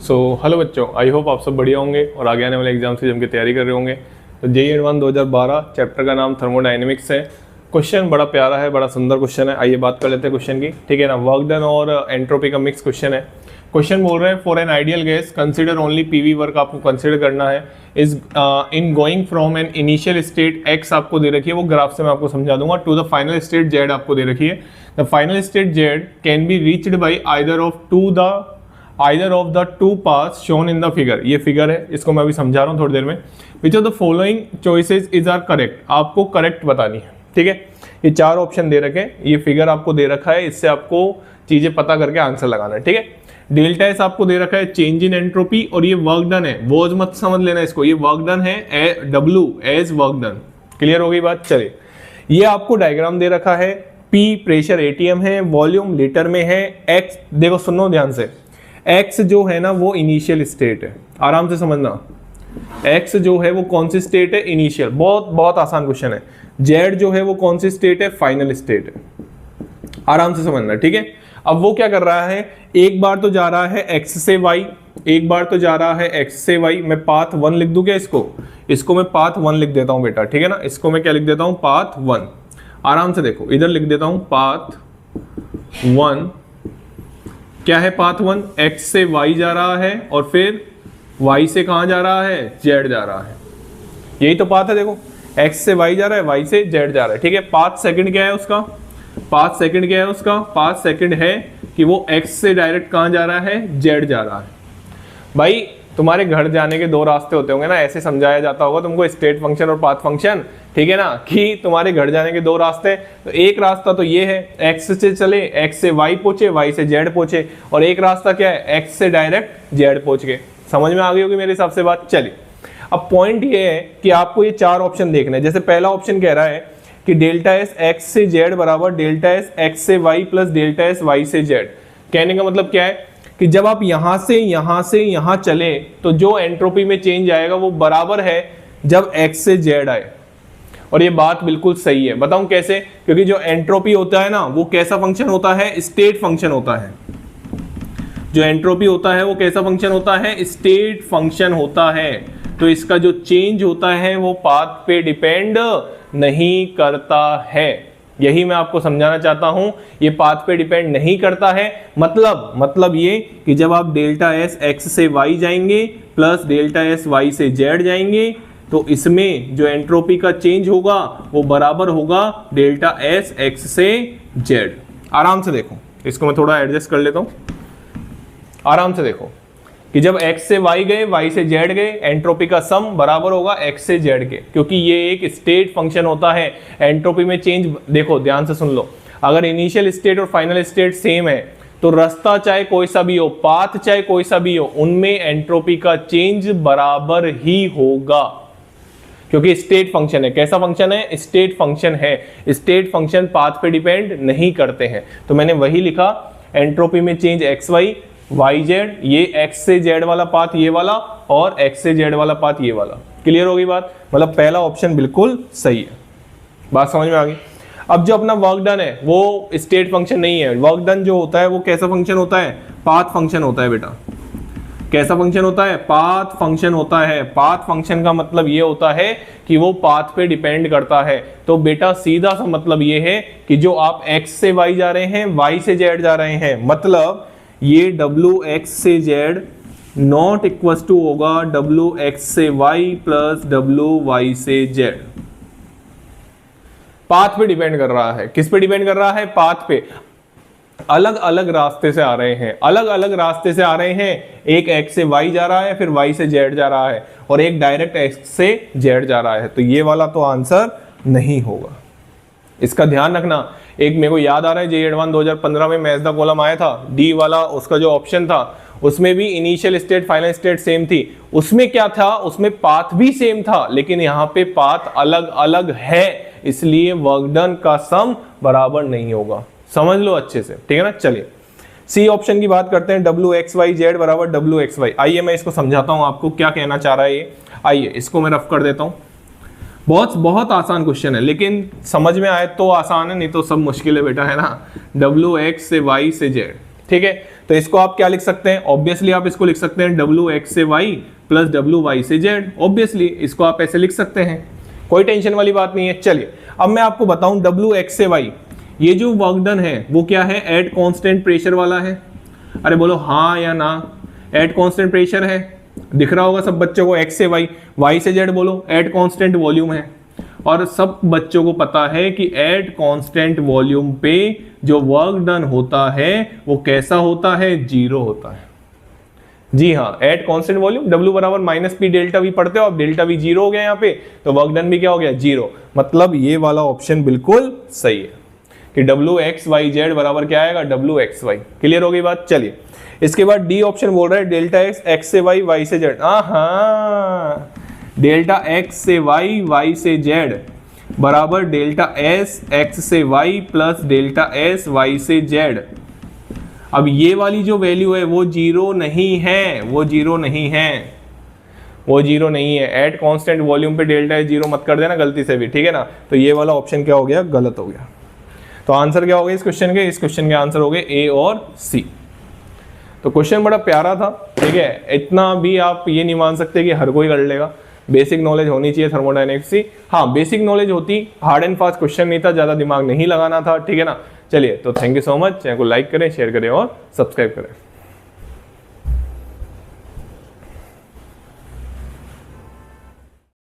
So hello बच्चों, I hope आप सब बढ़िया होंगे और आगे आने वाले एग्जाम से जम के तैयारी कर रहे होंगे। तो जेईई एडवांस 2012 चैप्टर का नाम थर्मोडायनेमिक्स है। क्वेश्चन बड़ा प्यारा है, बड़ा सुंदर क्वेश्चन है। आइए बात कर लेते हैं क्वेश्चन की, ठीक है ना। वर्क डन और एंट्रोपी का मिक्स क्वेश्चन है। क्वेश्चन बोल रहे हैं for an ideal gas consider only PV work आपको कंसीडर करना है is in going from an initial state x आपको दे रखी है, वो ग्राफ से मैं आपको समझा दूंगा, to the final state Z आपको दे रखी है। The final state Z can be reached by either of the two paths shown in the figure. ये फिगर है, इसको मैं अभी समझा रहा हूँ थोड़ी देर में। Which of the following choices is are correct, आपको करेक्ट बतानी है, ठीक है। ये चार ऑप्शन दे रखे हैं, ये फिगर आपको दे रखा है, इससे आपको चीजें पता करके आंसर लगाना है, ठीक है। डेल्टा एस आपको दे रखा है चेंज इन एंट्रोपी, और ये वर्क डन है, वो मत समझ लेना इसको, ये वर्क डन है W as work done. Clear हो गई बात। चलिए, ये आपको डायग्राम दे रखा है। पी प्रेशर एटीएम है, वॉल्यूम लीटर में है, एक्स देखो सुनो ध्यान से, एक्स जो है ना वो इनिशियल स्टेट है, आराम से समझना। एक्स जो है वो कौन सी स्टेट है? इनिशियल। बहुत बहुत आसान क्वेश्चन है। जेड जो है वो कौन सी स्टेट है? फाइनल स्टेट है, आराम से समझना, ठीक है। अब वो क्या कर रहा है, एक बार तो जा रहा है एक्स से वाई, एक बार तो जा रहा है एक्स से वाई। मैं पाथ 1 लिख दूं क्या इसको मैं पाथ 1 लिख देता हूं बेटा, ठीक है ना। इसको मैं क्या लिख देता हूं? पाथ 1। आराम से देखो, इधर लिख देता हूं पाथ 1। क्या है पाथ 1? एक्स से वाई जा रहा है और फिर वाई से कहां जा रहा है? जेड जा रहा है। यही तो पाथ है, देखो एक्स से वाई जा रहा है, वाई से जेड जा रहा है, ठीक है। पाथ सेकंड क्या है उसका? पाथ सेकंड क्या है उसका? पाथ सेकंड है कि वो एक्स से डायरेक्ट कहां जा रहा है? जेड जा रहा है। भाई तुम्हारे घर जाने के दो रास्ते होते होंगे ना, ऐसे समझाया जाता होगा तुमको स्टेट फंक्शन और पाथ फंक्शन, ठीक है ना, कि तुम्हारे घर जाने के दो रास्ते। तो एक रास्ता तो ये है, एक्स से चले, एक्स से वाई पहुंचे, वाई से जेड पहुंचे, और एक रास्ता क्या है? एक्स से डायरेक्ट जेड पहुंच गए। समझ में आ गई होगी मेरे हिसाब से बात। चलिए, अब पॉइंट ये है कि आपको ये चार ऑप्शन देखने हैं। जैसे पहला ऑप्शन कह रहा है कि डेल्टा एस एक्स से जेड बराबर डेल्टा एस एक्स से Y plus delta S Y से जेड। कहने का मतलब क्या है कि जब आप यहां से यहां चले तो जो एंट्रोपी में चेंज आएगा वो बराबर है जब एक्स से जेड आए। और ये बात बिल्कुल सही है। बताऊं कैसे? क्योंकि जो एंट्रोपी होता है ना वो कैसा फंक्शन होता है? स्टेट फंक्शन होता है। जो एंट्रोपी होता है वो कैसा फंक्शन होता है? स्टेट फंक्शन होता है। तो इसका जो चेंज होता है वो पाथ पे डिपेंड नहीं करता है। यही मैं आपको समझाना चाहता हूं, ये पाथ पे डिपेंड नहीं करता है। मतलब ये कि जब आप डेल्टा एस एक्स से वाई जाएंगे प्लस डेल्टा एस वाई से जेड जाएंगे तो इसमें जो एंट्रोपी का चेंज होगा वो बराबर होगा डेल्टा एस एक्स से जेड। आराम से देखो, इसको मैं थोड़ा एडजस्ट कर लेता हूं। आराम से देखो कि जब x से y गए, y से z गए, एंट्रोपी का सम बराबर होगा x से z के, क्योंकि ये एक स्टेट फंक्शन होता है। एंट्रोपी में चेंज देखो, ध्यान से सुन लो, अगर इनिशियल स्टेट और फाइनल स्टेट सेम है तो रास्ता चाहे कोई सा भी हो, पाथ चाहे कोई सा भी हो, उनमें एंट्रोपी का चेंज बराबर ही होगा, क्योंकि स्टेट फंक्शन है। कैसा फंक्शन है? स्टेट फंक्शन है। स्टेट फंक्शन पाथ पे डिपेंड नहीं करते हैं। तो मैंने वही लिखा, एंट्रोपी में change X Y Y Z, ये एक्स से जेड वाला पाथ ये वाला, और एक्स से जेड वाला पाथ ये वाला। क्लियर हो गई बात? मतलब पहला ऑप्शन बिल्कुल सही है। बात समझ में आ गई। अब जो अपना वर्क डन है वो स्टेट फंक्शन नहीं है। वर्क डन जो होता है वो कैसा फंक्शन होता है? पाथ फंक्शन होता है बेटा। कैसा फंक्शन होता है? पाथ फंक्शन होता है। पाथ फंक्शन का मतलब ये होता है कि वो पाथ पे डिपेंड करता है। तो बेटा सीधा सा मतलब ये है कि जो आप एक्स से वाई जा रहे हैं, वाई से जेड जा रहे हैं, मतलब ये डब्ल्यू एक्स से जेड नॉट इक्वल टू होगा डब्ल्यू एक्स से वाई प्लस डब्ल्यू वाई से जेड। पाथ पे डिपेंड कर रहा है। किस पे डिपेंड कर रहा है? पाथ पे। अलग अलग रास्ते से आ रहे हैं, अलग अलग रास्ते से आ रहे हैं। एक एक्स से वाई जा रहा है, फिर वाई से जेड जा रहा है, और एक डायरेक्ट एक्स से जेड जा रहा है। तो ये वाला तो आंसर नहीं होगा, इसका ध्यान रखना। एक मेरे को याद आ रहा है, जेईई एडवांस 2015 में मैथ्स दा कॉलम आया था, डी वाला, उसका जो ऑप्शन था उसमें भी initial state final state same थी। उसमें क्या था? उसमें पाथ भी सेम था, लेकिन यहाँ पे पाथ अलग अलग है, इसलिए वर्क डन का सम बराबर नहीं होगा। समझ लो अच्छे से, ठीक है ना। चलिए सी ऑप्शन की बात करते हैं, डब्ल्यू एक्स वाई जेड बराबर डब्ल्यू एक्स वाई। आइए मैं इसको समझाता हूं आपको क्या कहना चाह रहा है ये। आइए इसको मैं रफ कर देता हूं। बहुत आसान क्वेश्चन है, लेकिन समझ में आए तो आसान है, नहीं तो सब मुश्किल है बेटा, है ना। डब्ल्यू एक्स से वाई से जेड, ठीक है, तो इसको आप क्या लिख सकते हैं, ऑब्वियसली आप इसको लिख सकते हैं WX से Y प्लस WY से Z, ऑब्वियसली इसको आप ऐसे लिख सकते हैं, कोई टेंशन वाली बात नहीं है। चलिए अब मैं आपको बताऊं WX से Y, ये जो वर्क डन है वो क्या है, एट कांस्टेंट प्रेशर वाला है। अरे बोलो हाँ या ना, एट कांस्टेंट प्रेशर है, दिख रहा होगा सब बच्चों को, X से Y, Y से Z बोलो, एट कांस्टेंट वॉल्यूम है, और सब बच्चों को पता है कि एट कांस्टेंट वॉल्यूम पे जो वर्क डन होता है वो कैसा होता है, जीरो होता है। जी हाँ, एट कांस्टेंट वॉल्यूम W बराबर माइनस पी डेल्टा वी पढ़ते हो, अब डेल्टा वी जीरो हो गया यहाँ पे, तो वर्क डन भी क्या हो गया, जीरो। मतलब ये वाला ऑप्शन बिल्कुल सही है कि WXYZ बराबर क्या आएगा, WXY। क्लियर हो गई बात। चलिए इसके बाद डी ऑप्शन बोल रहा है डेल्टा X से Y, Y से Z। हाँ, डेल्टा X से Y, Y से Z बराबर डेल्टा S X से Y plus delta S Y से Z। अब ये वाली जो वैल्यू है वो जीरो नहीं है, वो जीरो नहीं है, वो जीरो नहीं है। एट कांस्टेंट वॉल्यूम पे डेल्टा जीरो मत कर देना गलती से भी, ठीक है ना। तो ये वाला ऑप्शन क्या हो गया, गलत हो गया। तो आंसर क्या हो गया इस क्वेश्चन के, इस क्वेश्चन के आंसर हो गए A और C। तो क्वेश्चन बड़ा प्यारा था, ठीक है, इतना भी आप ये नहीं मान सकते कि हर कोई कर लेगा, बेसिक नॉलेज होनी चाहिए थर्मोडायनेमिक्स की। हाँ बेसिक नॉलेज होती, हार्ड एंड फास्ट क्वेश्चन नहीं था, ज्यादा दिमाग नहीं लगाना था, ठीक है ना। चलिए तो thank you so much, channel को लाइक करें, शेयर करें और सब्सक्राइब करें।